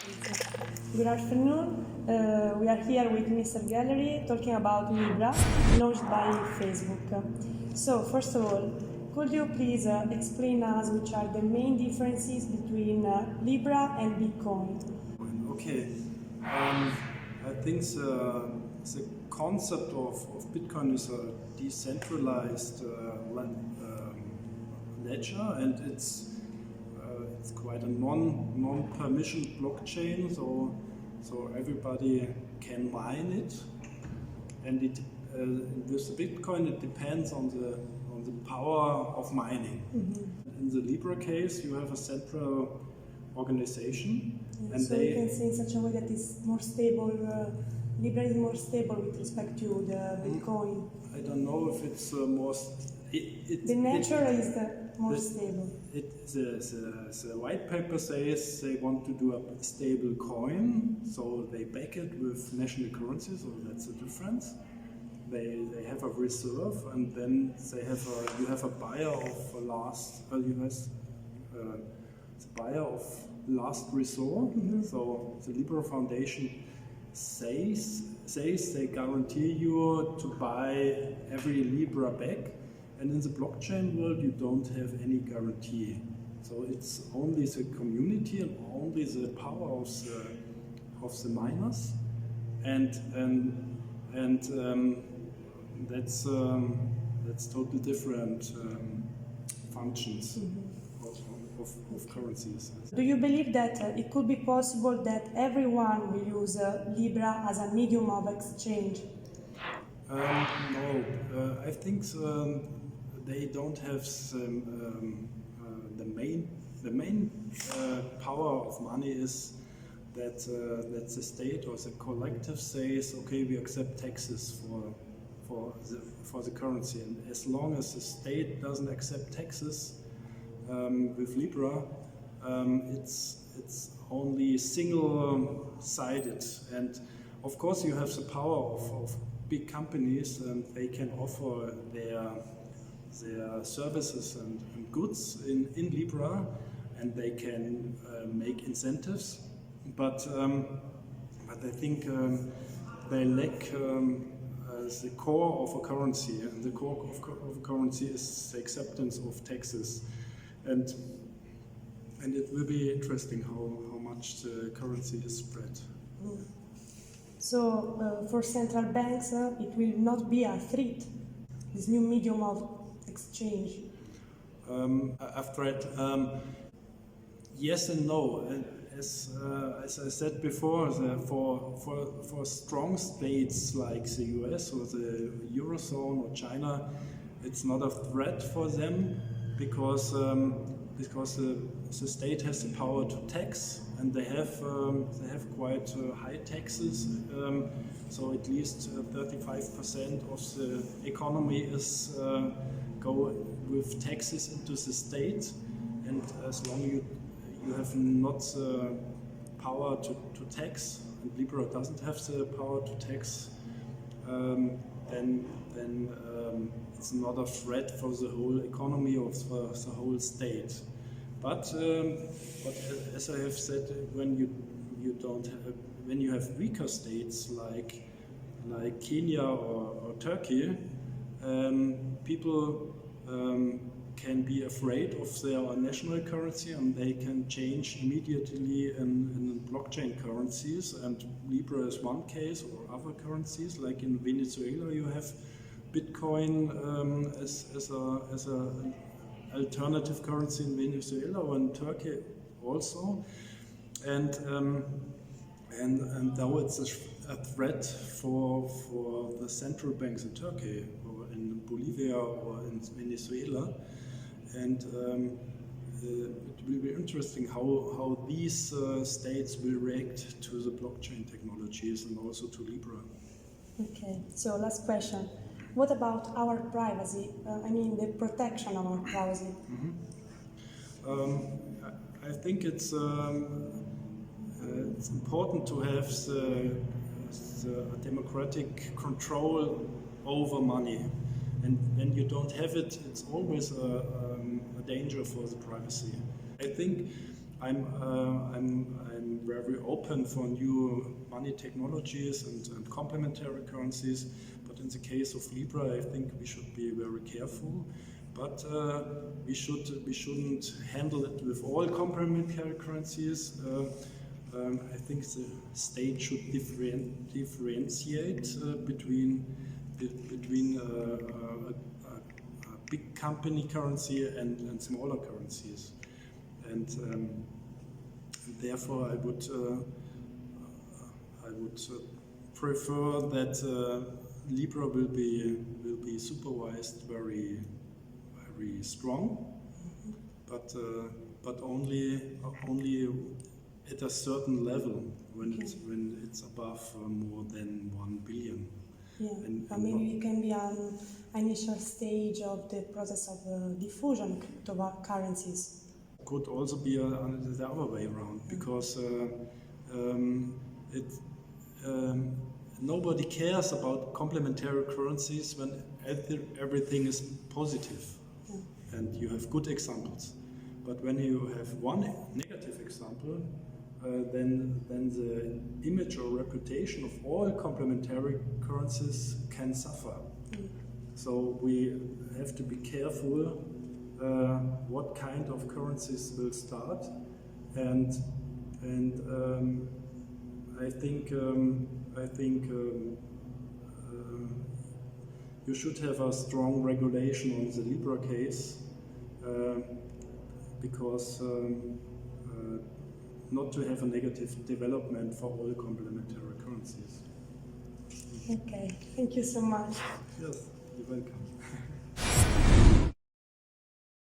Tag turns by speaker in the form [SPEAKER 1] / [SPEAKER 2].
[SPEAKER 1] Good afternoon. We are here with Mr. Gallery talking about Libra, launched by Facebook. So, first of all, could you please explain us which are the main differences between Libra and Bitcoin?
[SPEAKER 2] Okay, I think the concept of Bitcoin is a decentralized ledger, and it's quite a non-permission blockchain, so everybody can mine it, and it with the Bitcoin it depends on the power of mining. Mm-hmm. In the Libra case, you have a central organization, and
[SPEAKER 1] so you can say in such a way that it's more stable. Libra is more stable with respect to the Bitcoin.
[SPEAKER 2] I don't know if it's more.
[SPEAKER 1] The nature is more stable.
[SPEAKER 2] The white paper says they want to do a stable coin, so they back it with national currency, so that's the difference. They have a reserve, and then you have a buyer of last buyer of last resort. Mm-hmm. So the Libra Foundation says they guarantee you to buy every Libra back, and in the blockchain world you don't have any guarantee. So it's only the community and only the power of the miners, and that's totally different functions. Mm-hmm. Of currencies.
[SPEAKER 1] Do you believe that it could be possible that everyone will use Libra as a medium of exchange?
[SPEAKER 2] No, I think they don't have the main power of money is that the state or the collective says, okay, we accept taxes for the currency, and as long as the state doesn't accept taxes. With Libra, it's only single-sided, and of course you have the power of big companies, and they can offer their services and goods in Libra, and they can make incentives, but I think they lack the core of a currency, and the core of a currency is the acceptance of taxes. And it will be interesting how much the currency is spread.
[SPEAKER 1] So for central banks, it will not be a threat, this new medium of exchange?
[SPEAKER 2] A threat? Yes and no. As I said before, for strong states like the US or the Eurozone or China, it's not a threat for them. Because the state has the power to tax, and they have quite high taxes. So at least 35% of the economy is go with taxes into the state, and as long you have not the power to tax, and Libra doesn't have the power to tax, then it's not a threat for the whole economy or for the whole state. But as I have said, when you have weaker states like Kenya or Turkey, people can be afraid of their national currency, and they can change immediately in blockchain currencies. And Libra is one case, or other currencies like in Venezuela you have Bitcoin as an alternative currency in Venezuela, or in Turkey also, and now it's a threat for the central banks in Turkey or in Bolivia or in Venezuela, and it will be interesting how these states will react to the blockchain technologies and also to Libra.
[SPEAKER 1] Okay, so last question. What about our privacy? The protection of our privacy.
[SPEAKER 2] Mm-hmm. I think it's important to have the democratic control over money, and when you don't have it, it's always a danger for the privacy. I think I'm very very open for new money technologies and complementary currencies. But in the case of Libra, I think we should be very careful. But we shouldn't handle it with all complementary currencies. I think the state should differentiate between a big company currency and smaller currencies, and therefore I would prefer that Libra will be supervised very strong, but only at a certain level when it's above more than 1 billion.
[SPEAKER 1] Yeah, but maybe it can be an initial stage of the process of diffusion of cryptocurrencies.
[SPEAKER 2] Could also be the other way around, because nobody cares about complementary currencies when everything is positive, and you have good examples. But when you have one negative example, then the image or reputation of all complementary currencies can suffer. So we have to be careful what kind of currencies will start, and I think you should have a strong regulation on the Libra case, because not to have a negative development for all complementary currencies.
[SPEAKER 1] Okay, thank you so much.
[SPEAKER 2] Yes, you're welcome.